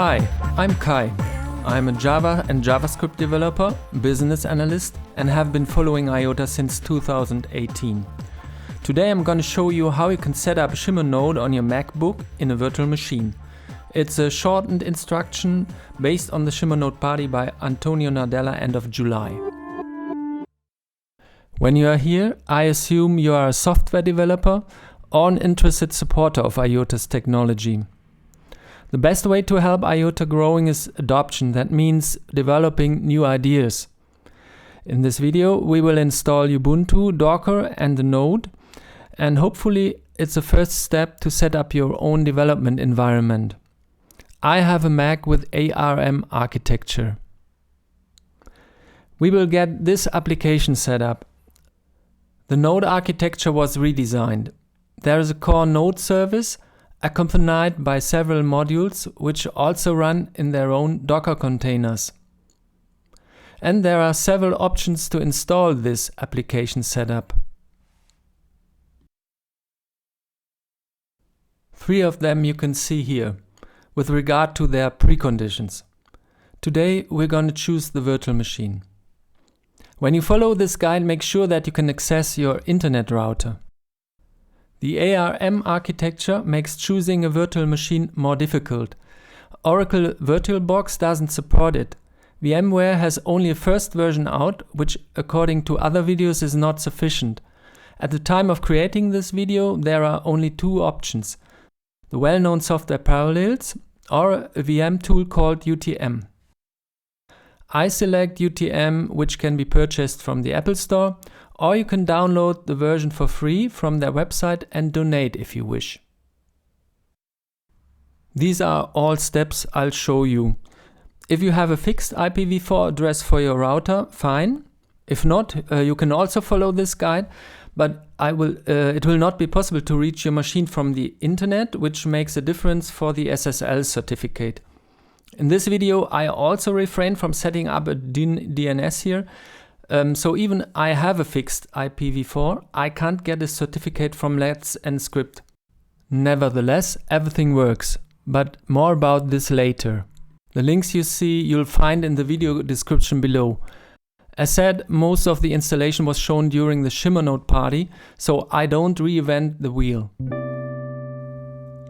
Hi, I'm Kai. I'm a Java and JavaScript developer, business analyst, and have been following IOTA since 2018. Today I'm going to show you how you can set up Shimmer Node on your MacBook in a virtual machine. It's a shortened instruction based on the Shimmer Node party by Antonio Nadella end of July. When you are here, I assume you are a software developer or an interested supporter of IOTA's technology. The best way to help IOTA growing is adoption. That means developing new ideas. In this video, we will install Ubuntu, Docker and the Node, and hopefully it's a first step to set up your own development environment. I have a Mac with ARM architecture. We will get this application set up. The Node architecture was redesigned. There is a core Node service accompanied by several modules which also run in their own Docker containers. And there are several options to install this application setup. 3 of them you can see here, with regard to their preconditions. Today we're going to choose the virtual machine. When you follow this guide, make sure that you can access your internet router. The ARM architecture makes choosing a virtual machine more difficult. Oracle VirtualBox doesn't support it. VMware has only a first version out, which according to other videos is not sufficient. At the time of creating this video, there are only 2 options: the well-known software Parallels or a VM tool called UTM. I select UTM, which can be purchased from the Apple Store, or you can download the version for free from their website and donate if you wish. These are all steps I'll show you. If you have a fixed IPv4 address for your router, fine. If not, you can also follow this guide, but it will not be possible to reach your machine from the internet, which makes a difference for the SSL certificate. In this video, I also refrain from setting up a DNS here. So even I have a fixed IPv4, I can't get a certificate from Let's Encrypt. Nevertheless, everything works, but more about this later. The links you see you'll find in the video description below. As said, most of the installation was shown during the Shimmer Node party, so I don't reinvent the wheel.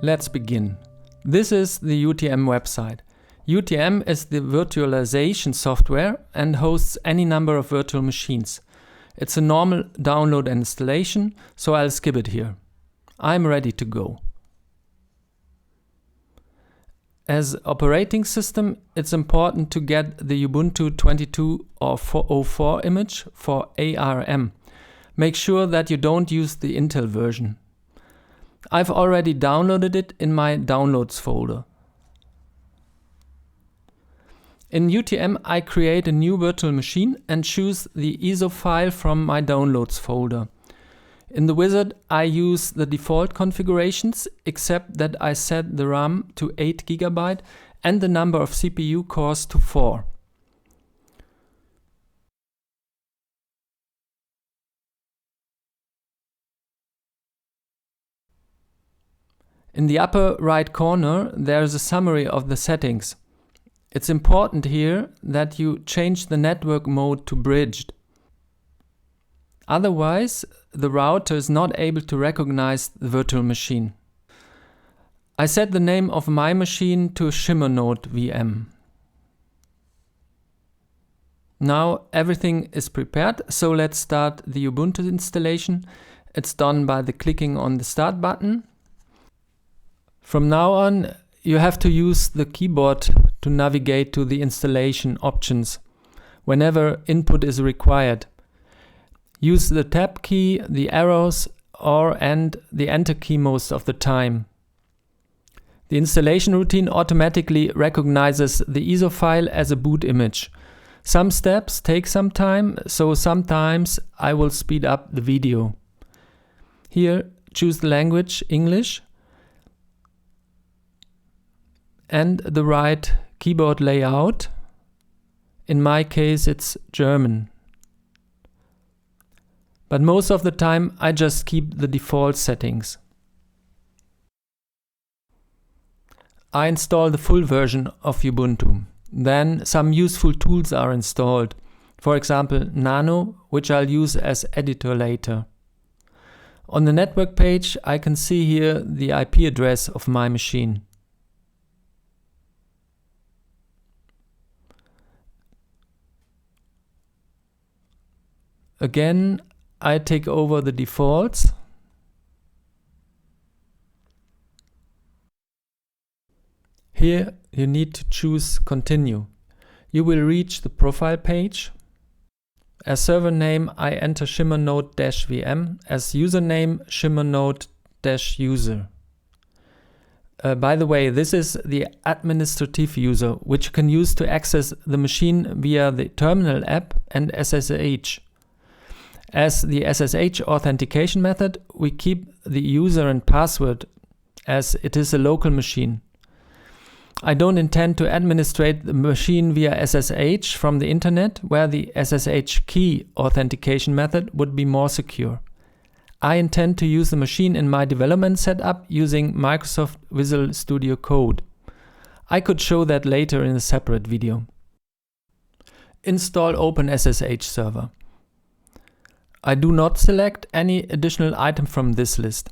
Let's begin. This is the UTM website. UTM is the virtualization software and hosts any number of virtual machines. It's a normal download and installation, so I'll skip it here. I'm ready to go. As operating system, it's important to get the Ubuntu 22.04 image for ARM. Make sure that you don't use the Intel version. I've already downloaded it in my downloads folder. In UTM, I create a new virtual machine and choose the ISO file from my downloads folder. In the wizard, I use the default configurations, except that I set the RAM to 8 GB and the number of CPU cores to 4. In the upper right corner, there is a summary of the settings. It's important here that you change the network mode to bridged. Otherwise, the router is not able to recognize the virtual machine. I set the name of my machine to Shimmer Node VM. Now everything is prepared, so let's start the Ubuntu installation. It's done by the clicking on the Start button. From now on, you have to use the keyboard to navigate to the installation options whenever input is required. Use the Tab key, the arrows, and the Enter key most of the time. The installation routine automatically recognizes the ISO file as a boot image. Some steps take some time, so sometimes I will speed up the video. Here, choose the language English and the right keyboard layout. In my case, it's German. But most of the time I just keep the default settings. I install the full version of Ubuntu. Then some useful tools are installed. For example, Nano, which I'll use as editor later. On the network page, I can see here the IP address of my machine. Again, I take over the defaults. Here you need to choose Continue. You will reach the profile page. As server name, I enter Shimmer Node-VM. As username, Shimmer Node-user. By the way, this is the administrative user, which you can use to access the machine via the terminal app and SSH. As the SSH authentication method, we keep the user and password as it is a local machine. I don't intend to administrate the machine via SSH from the internet, where the SSH key authentication method would be more secure. I intend to use the machine in my development setup using Microsoft Visual Studio Code. I could show that later in a separate video. Install OpenSSH server. I do not select any additional item from this list,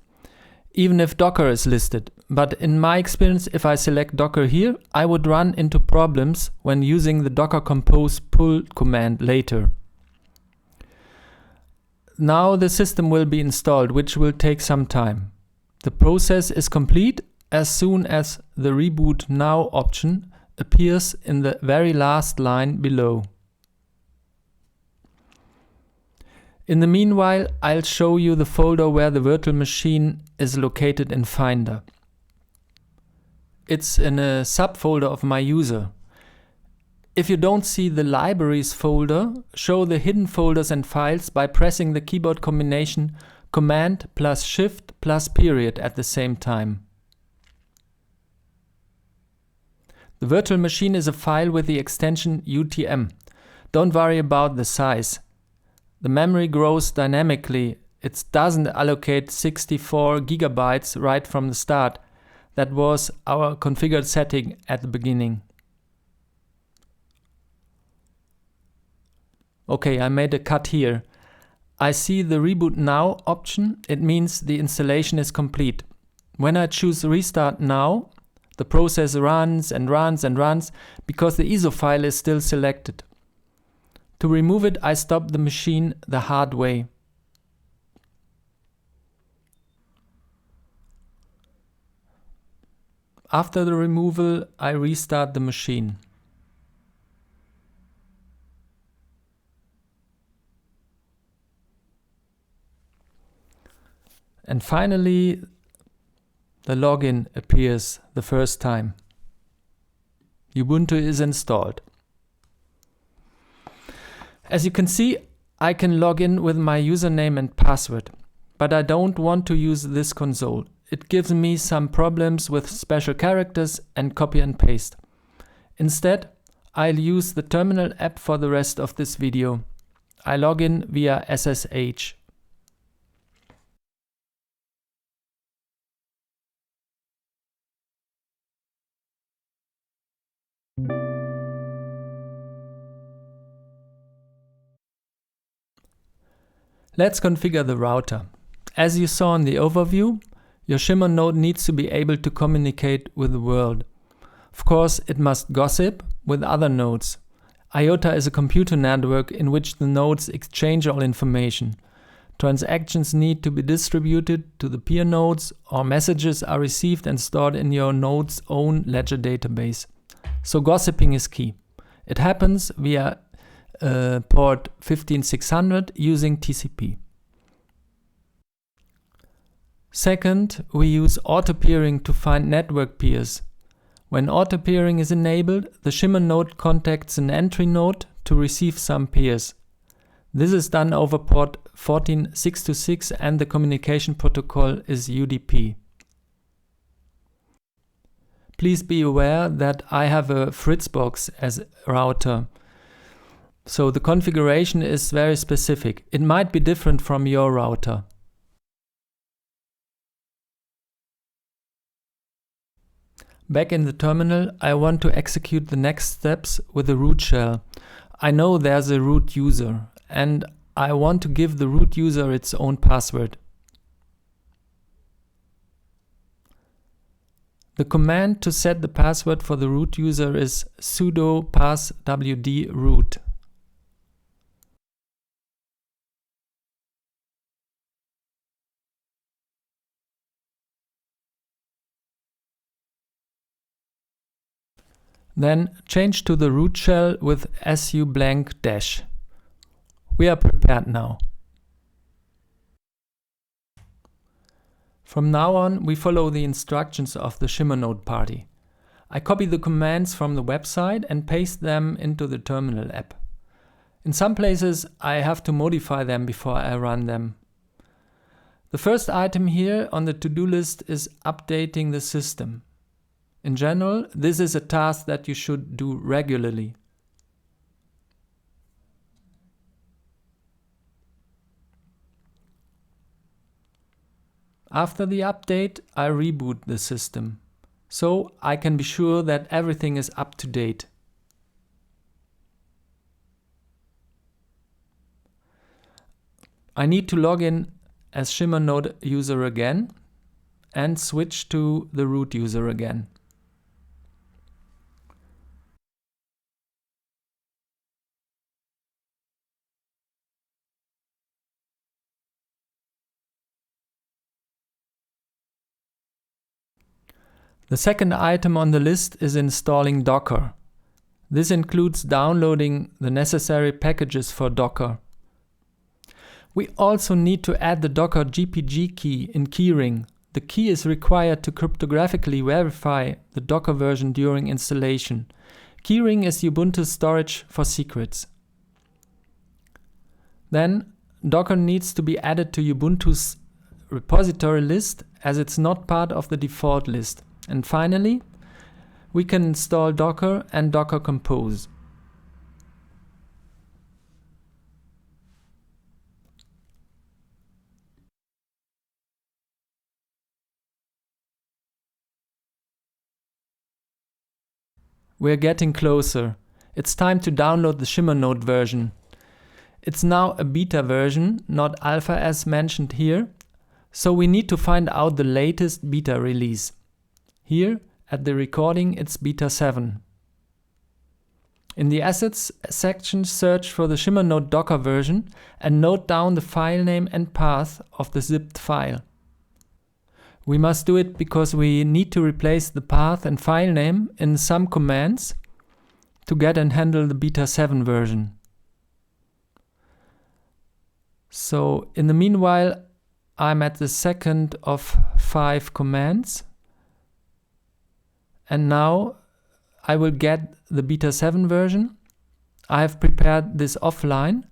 even if Docker is listed. But in my experience, if I select Docker here, I would run into problems when using the docker-compose pull command later. Now the system will be installed, which will take some time. The process is complete as soon as the Reboot Now option appears in the very last line below. In the meanwhile, I'll show you the folder where the virtual machine is located in Finder. It's in a subfolder of my user. If you don't see the libraries folder, show the hidden folders and files by pressing the keyboard combination Command plus Shift plus period at the same time. The virtual machine is a file with the extension UTM. Don't worry about the size. The memory grows dynamically. It doesn't allocate 64 gigabytes right from the start. That was our configured setting at the beginning. Okay, I made a cut here. I see the Reboot Now option. It means the installation is complete. When I choose Restart Now, the process runs and runs and runs because the ISO file is still selected. To remove it, I stop the machine the hard way. After the removal, I restart the machine. And finally, the login appears the first time. Ubuntu is installed. As you can see, I can log in with my username and password, but I don't want to use this console. It gives me some problems with special characters and copy and paste. Instead, I'll use the terminal app for the rest of this video. I log in via SSH. Let's configure the router. As you saw in the overview, your Shimmer node needs to be able to communicate with the world. Of course, it must gossip with other nodes. IOTA is a computer network in which the nodes exchange all information. Transactions need to be distributed to the peer nodes, or messages are received and stored in your node's own ledger database. So gossiping is key. It happens via port 15600 using TCP. Second, we use auto-peering to find network peers. When auto-peering is enabled, the Shimmer node contacts an entry node to receive some peers. This is done over port 14626 and the communication protocol is UDP. Please be aware that I have a Fritzbox as router. So the configuration is very specific. It might be different from your router. Back in the terminal, I want to execute the next steps with the root shell. I know there's a root user, and I want to give the root user its own password. The command to set the password for the root user is sudo passwd root. Then change to the root shell with su blank dash. We are prepared now. From now on, we follow the instructions of the Shimmer Node party. I copy the commands from the website and paste them into the terminal app. In some places, I have to modify them before I run them. The first item here on the to-do list is updating the system. In general, this is a task that you should do regularly. After the update, I reboot the system, so I can be sure that everything is up to date. I need to log in as Shimmer Node user again and switch to the root user again. The second item on the list is installing Docker. This includes downloading the necessary packages for Docker. We also need to add the Docker GPG key in keyring. The key is required to cryptographically verify the Docker version during installation. Keyring is Ubuntu's storage for secrets. Then, Docker needs to be added to Ubuntu's repository list as it's not part of the default list. And finally, we can install Docker and Docker Compose. We're getting closer. It's time to download the Shimmer Node version. It's now a beta version, not alpha as mentioned here, so we need to find out the latest beta release. Here, at the recording, it's beta 7. In the assets section, search for the Shimmer Node Docker version and note down the file name and path of the zipped file. We must do it because we need to replace the path and file name in some commands to get and handle the beta 7 version. So in the meanwhile, I'm at the second of 5 commands. And now I will get the beta 7 version. I have prepared this offline,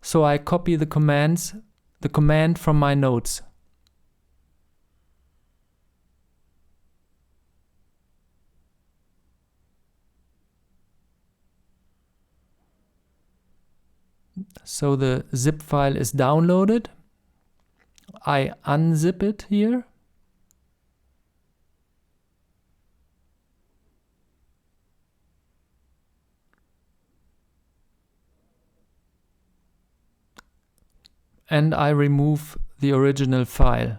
so I copy the command from my notes. So the zip file is downloaded. I unzip it here. And I remove the original file.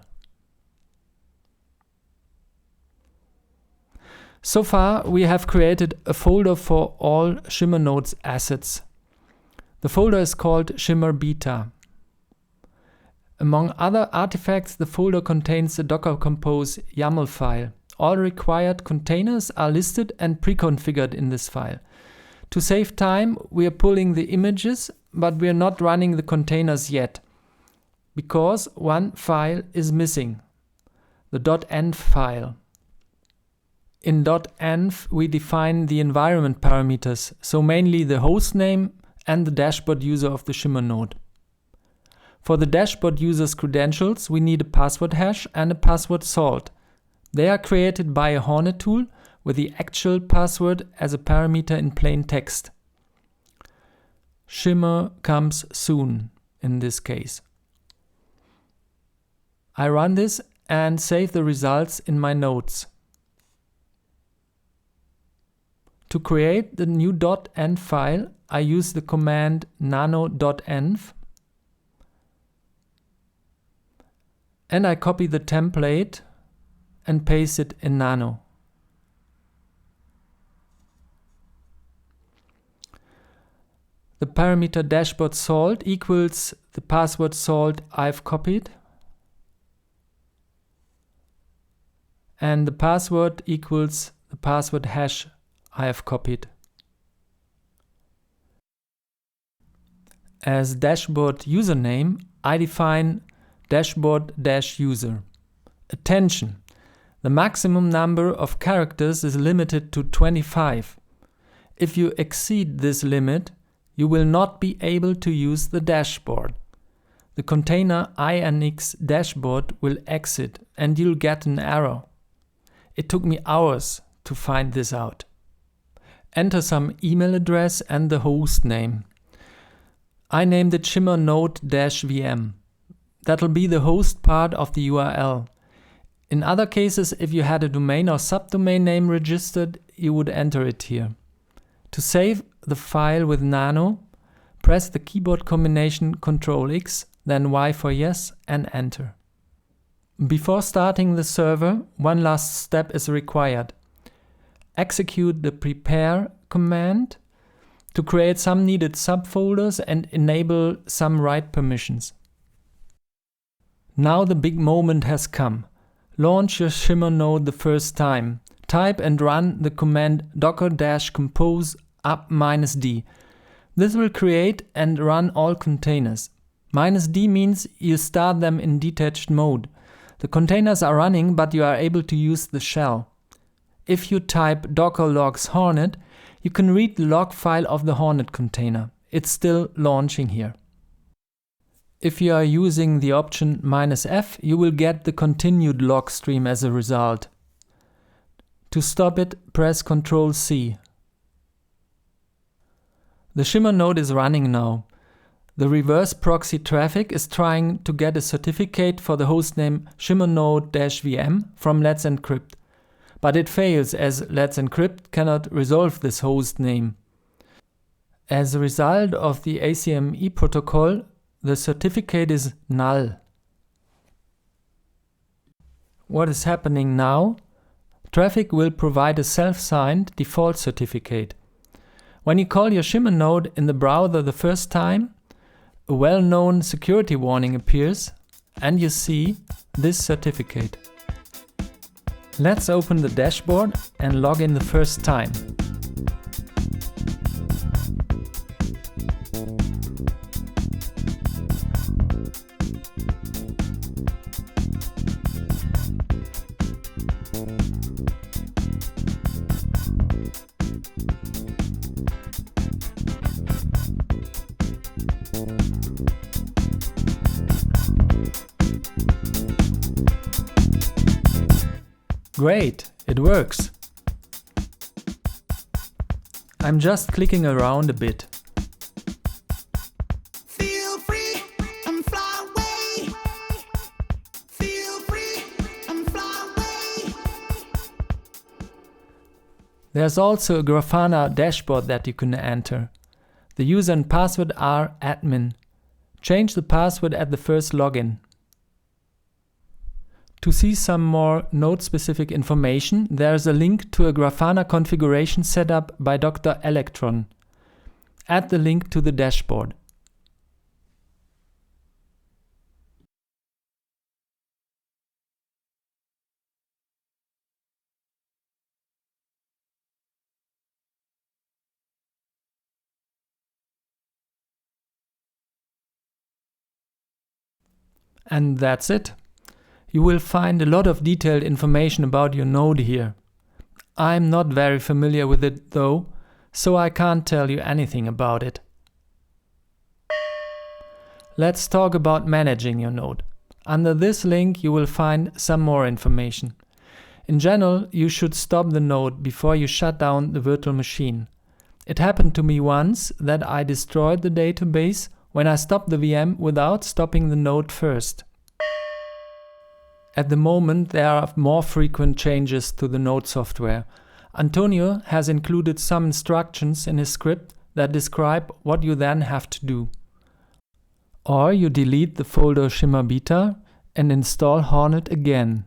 So far, we have created a folder for all Shimmer Node's assets. The folder is called Shimmer Beta. Among other artifacts, the folder contains the docker-compose.yml file. All required containers are listed and pre-configured in this file. To save time, we are pulling the images, but we are not running the containers yet, because one file is missing, the .env file. In .env we define the environment parameters, so mainly the host name and the dashboard user of the Shimmer Node. For the dashboard user's credentials, we need a password hash and a password salt. They are created by a HORNET tool with the actual password as a parameter in plain text. Shimmer comes soon in this case. I run this and save the results in my notes. To create the new .env file, I use the command nano.env, and I copy the template and paste it in Nano. The parameter dashboard salt equals the password salt I've copied, and the password equals the password hash I have copied. As dashboard username, I define dashboard-user. Attention! The maximum number of characters is limited to 25. If you exceed this limit, you will not be able to use the dashboard. The container inx dashboard will exit and you'll get an error. It took me hours to find this out. Enter some email address and the host name. I named it Shimmer Node-VM. That'll be the host part of the URL. In other cases, if you had a domain or subdomain name registered, you would enter it here. To save the file with Nano, press the keyboard combination Ctrl+X, then Y for yes, and enter. Before starting the server, one last step is required. Execute the prepare command to create some needed subfolders and enable some write permissions. Now the big moment has come. Launch your Shimmer node the first time. Type and run the command docker-compose-up-d. This will create and run all containers. -d means you start them in detached mode. The containers are running, but you are able to use the shell. If you type docker logs HORNET, you can read the log file of the HORNET container. It's still launching here. If you are using the option -f, you will get the continued log stream as a result. To stop it, press Ctrl+C. The Shimmer node is running now. The reverse proxy traffic is trying to get a certificate for the hostname Shimmer Node-VM from Let's Encrypt. But it fails as Let's Encrypt cannot resolve this host name. As a result of the ACME protocol, the certificate is null. What is happening now? Traffic will provide a self-signed default certificate. When you call your Shimmer node in the browser the first time, a well-known security warning appears and you see this certificate. Let's open the dashboard and log in the first time. Great, it works. I'm just clicking around a bit. Feel free and fly away. Feel free and fly away. There's also a Grafana dashboard that you can enter. The user and password are admin. Change the password at the first login. To see some more node-specific information, there's a link to a Grafana configuration setup by Dr. Electron. Add the link to the dashboard. And that's it. You will find a lot of detailed information about your node here. I'm not very familiar with it though, so I can't tell you anything about it. Let's talk about managing your node. Under this link you will find some more information. In general, you should stop the node before you shut down the virtual machine. It happened to me once that I destroyed the database when I stopped the VM without stopping the node first. At the moment, there are more frequent changes to the node software. Antonio has included some instructions in his script that describe what you then have to do. Or you delete the folder Shimmer Beta and install HORNET again